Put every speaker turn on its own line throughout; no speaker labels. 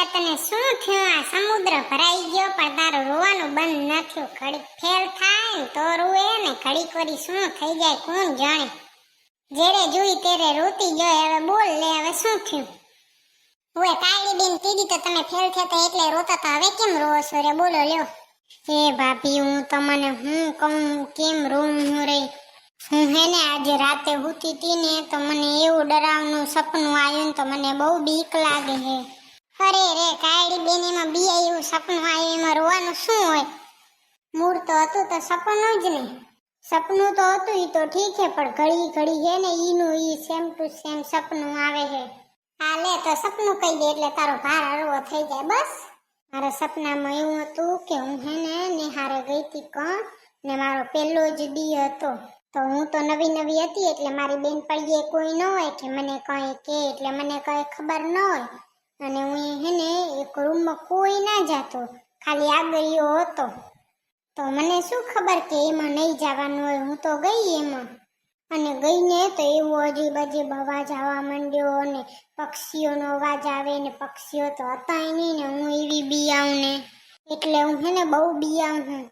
કાળિયા તને શું થયું? આ સમુદ્ર ભરાઈ ગયો પણ તારું રોવાનું બંધ ન થયું. ઘડીક ફેર થાય ને તો રૂએ ને ઘડીક વળી શું થઈ જાય કોણ જાણે. જેરે જોઈ તેરે રોતી જાય. હવે બોલ લે, હવે શું થયું? ઓએ કાળી બેન, કીધી તો તમે ફેલ થયા એટલે રોતા તો હવે કેમ રોવો છો રે? બોલો લ્યો. એ ભાભી, હું તમને હું કહું કેમ રોઉં હું રહી? હું હે ને આજે રાતે હુતી હતી ને તો મને એવું ડરાવનું સપનું આવ્યું ને તો મને બહુ બીક લાગે હે. અરે રે કાળી બેન, એમાં બી એવું સપનું આવ્યું, એમાં રોવાનું શું હોય? મૂળ તો હતું તો સપનું જ ને. સપનું તો હતું ઈ તો ઠીક છે, પણ ઘડી ઘડી હે ને ઈનું ઈ સેમ ટુ સેમ સપનું આવે છે. હા લે, તો સપનું કહી દે એટલે તારો ભાર હળવો થઈ જાય. બસ મારા સપનામાં એવું હતું કે હું હે ને નિહારે ગઈ હતી કોણ ને મારો પહેલો જ દી હતો. તો હું તો નવી નવી હતી એટલે મારી બેનપણીએ કોઈ ન હોય કે મને કઈ કે, એટલે મને કઈ ખબર ન હોય. અને હું હે ને એક રૂમમાં કોઈ ના જાતો, ખાલી આગળીઓ હતો. તો મને શું ખબર કે એમાં નહીં જવાનું હોય. હું તો ગઈ એમાં, અને ગઈને તો એવો અજીબ અજીબ અવાજ આવવા માંડ્યો ને પક્ષીઓનો અવાજ આવે ને પક્ષીઓ તો હતા નહીં ને હું એવી બીયાઉં ને એટલે હું હે ને બહુ બીયાઉં હું.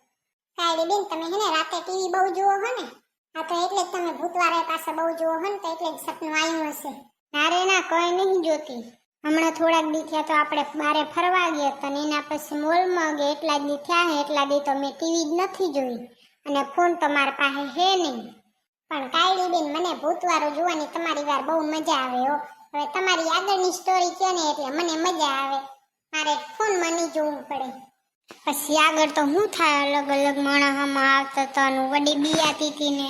કાળી બેન, તમે હે ને રાતે ટીવી બહુ જુઓ હો ને? હા તો એટલે જ તમે ભૂતવાળા પાસે બહુ જુઓ હો ને, તો એટલે જ સપનું આવ્યું હશે. ના રે ના, કોઈ નહીં જોતી. હમણાં થોડાક દી થયા તો આપણે બારે ફરવા ગયા હતા ને એના પછી મોલમાં ગયા. એટલા દી થયા હે, એટલા દી તો મેં ટીવી જ નથી જોઈ અને ફોન તો મારા પાસે હે નહીં. પણ કાળી બેન, મને ભૂતવાળું જોવાની તમારી વાર બહુ મજા આવે હો. હવે તમારી આગળની સ્ટોરી કહો ને એટલે મને મજા આવે. મારે ફોનમાં નહીં જોવું પડે. પછી આગળ તો હું થાય, અલગ અલગ માણસમાં આવતા હતા અને વડી બીયાતી હતી ને.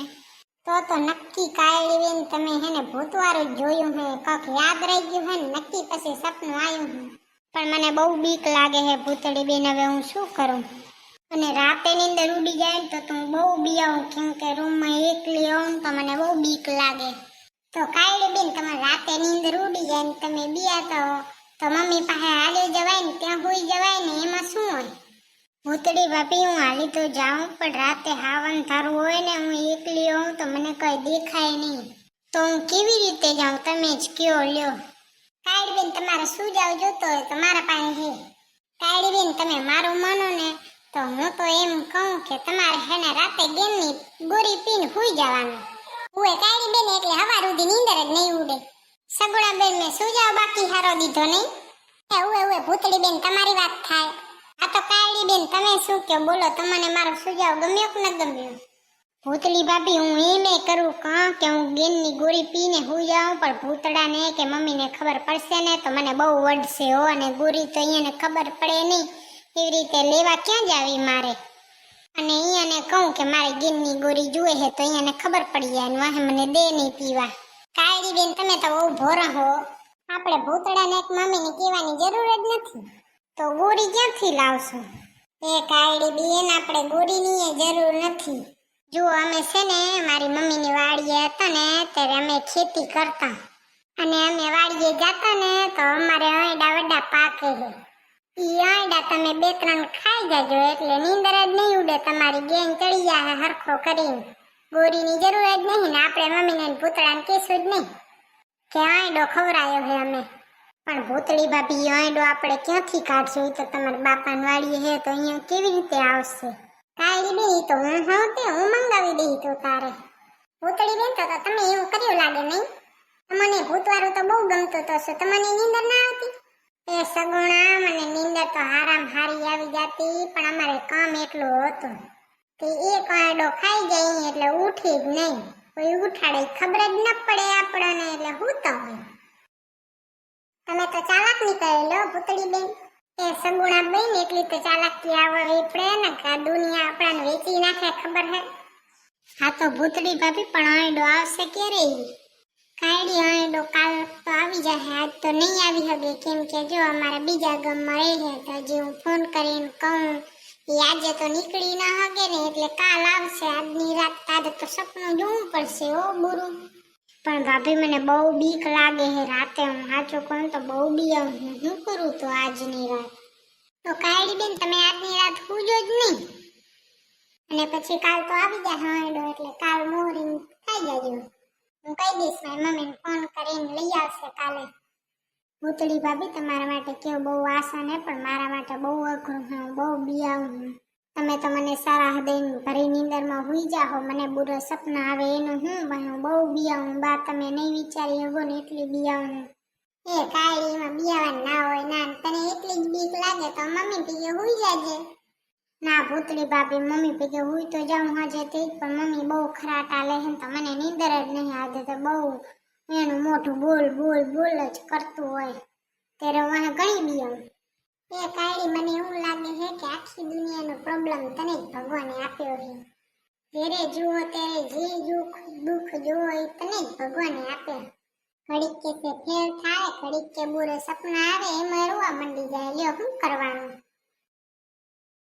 તો નક્કી કાળી બેન તમે હે ને ભૂતવાળું જોયું હે, કાંક યાદ રહી ગયું હે ને નક્કી પછી સપનું આવ્યું હે. પણ મને બહુ બીક લાગે હે ભૂતળી બેન, હવે હું શું કરું? અને રાતે નીંદર ઉડી જાય તો હું બહુ બીયાઉં, કેમ કે રૂમમાં એકલી હોઉં તો મને બહુ બીક લાગે. તો કાળી બેન, તમારે રાતે નીંદર ઉડી જાય ને તમે બીયાતા હો તો મમ્મી પાસે હાલી જવાય ને ત્યાં હોઈ જવાય ને, એમાં શું હોય? ભૂતળી ભાભી, હું હાલી તો જાઉં પણ રાતે હાવન થારું હોય ને હું એકલી હોઉં તો મને કઈ દેખાય નહીં. તો હું કેવી રીતે જાઉં? તમે જ કયો લ્યો. કાળી બેન, તમારે શું જાવ જોતો હોય તો મારા પાસે હે. કાળી બેન, તમે મારું માનો ને તો હું તો એમ કહું કે તમારે હે ને રાતે ગેમની ગોરી પીને હુઈ જવાનું. ઓય કાળી બેન, એટલે હવાર સુધી નીંદર જ નહીં ઉડે. સગુણા બેન, મેં સુજાવ બાકી હારો દીધો નહીં? ઓય ભૂતળી બેન, તમારી વાત થાય. આ તો કાળી બેન, તમે શું કહો બોલો? તમને મારો સુજાવ ગમ્યો કે ન ગમ્યો? ભૂતળી ભાભી, હું એમ કરું કે હું ગેમની ગોળી પીને હુઈ જાઉં, પણ ભૂતડાને કે મમ્મીને ખબર પડશે ને તો મને બહુ વઢશે હો, અને ગોળી તો અહીંયાને ખબર પડે નહીં. એવી રીતે લેવા ક્યાં જાવી મારે? અને અહીંયાને કહું કે મારે ગેમની ગોળી જોઈએ છે તો અહીંયાને ખબર પડી જાય ને વાહે મને દે નહીં પીવા. કાળી બેન, તમે તો બહુ ભોરા હો. આપણે ભૂતડાને એક મમ્મીને કહેવાની જરૂર જ નથી, તો ગોળી ક્યાંથી લાવશું? એ કાળી બેન, આપણે ગોળીની જરૂર નથી. જો અમે છે ને મારી મમ્મીની વાડીએ હતા ને ત્યારે અમે ખેતી કરતા, અને અમે વાડીએ જતા ને તો અમારે આંયડા વડા પાકે છે. ઈ આંયડા તમે 2-3 ખાઈ જાજો એટલે નીંદર જ નહીં ઉડે તમારી. ગેંગ ચડી જાય હરખો કરીને. ગોળીની જરૂર જ નહીં ને આપણે મમ્મીને ભૂતડાને કહેશું જ નહીં કે આંયડો ખવરાયો છે અમે. પણ ભૂતળી ભાભી, આંયડો આપણે ક્યાંથી કાઢશું? તો તમારા બાપાની વાડીએ હે તો અહીંયા કેવી રીતે આવશે? કાળી બેન, તો હું મંગાવી દઈ તો તારે. ભૂતળી બેન, તો તમે એવું કર્યું લાગે નહીં? તમને ભૂતવાળું તો બહુ ગમતું તો છે, તમને નીંદર ના આવતી? એ સગુણા, મને નીંદર તો હારામ હારી આવી જતી, પણ અમારે કામ એટલું હતું કે એક આંયડો ખાઈ જાય એટલે ઉઠી જ નહીં. કોઈ ઉઠાડે ખબર જ ન પડે આપણને, એટલે હું તો હોય. તમે તો ચાલાક નીકળેલો ભૂતળી બેન. એ સગુણા બેન, એટલી તો ચાલાકી આવવી પડે ને કે આ દુનિયા આપણને વેચી નાખે, ખબર હે? હા તો ભૂતળી ભાભી, પણ આંયડો આવશે ક્યારે? કાળી આંયડો કાલ તો આવી જાય, આજ તો નહીં આવી શકે, કેમ કે જો અમારા બીજા ગામમાં રહે તો હજી હું ફોન કરીને કહું એ આજે તો નીકળી ના શકે ને એટલે કાલ આવશે. આજની રાત તારે તો સપનું જોવું પડશે હો બુરું. પણ ભાભી, મને બહુ બીક લાગે છે રાતે. હું સાચું કહું તો બહુ બીયાઉં હું. શું કરું તો આજની રાત? તો કાળી બેન, તમે આજની રાત હુંજો જ નહીં, અને પછી કાલ તો આવી જાય આંયડો એટલે કાલ મોહરીને ખાઈ જાજો. હું કહી દઈશ મારી મમ્મીને ફોન કરીને લઈ આવશે કાલે. ભૂતળી ભાભી તમારા માટે કેવું બહુ આસાન હે પણ મારા માટે બહુ અઘરું છે હું બહુ બિયાવું છું તમે તો મને સારા હૃદયની ભરી નીંદરમાં હુઈ જાહો મને બુરા સપના આવે એનું હું બહુ બિયાવું બા તમે નહીં વિચારી શકો ને એટલી બિયાવું એ કાયડીમાં બિયાવાનું ના હોય ના તને એટલી જ બીક લાગે તો મમ્મી પીકે હુઈ જાજે ના ભૂતળી ભાભી મમ્મી પીકે હુઈ તો જાઉં હજે તે પણ મમ્મી બહુ ખરાટા લે તો મને નીંદર જ નહીં આવે તો બહુ એનું મોઢું બોલ બોલ બોલ જ કરતું હોય ત્યારે હું ઘણી બિયાવું એ કાયડી મને એવું લાગે છે કે આખી દુનિયાનો પ્રોબ્લેમ તને જ ભગવાને આપ્યો છે જ્યારે જુઓ ત્યારે જે દુઃખ જુઓ એ તને જ ભગવાને આપે ઘડીક કે ફેલ થાય ઘડીક કે બુરે સપના આવે એમાં રોવા મંડી જાય લ્યો શું કરવાનું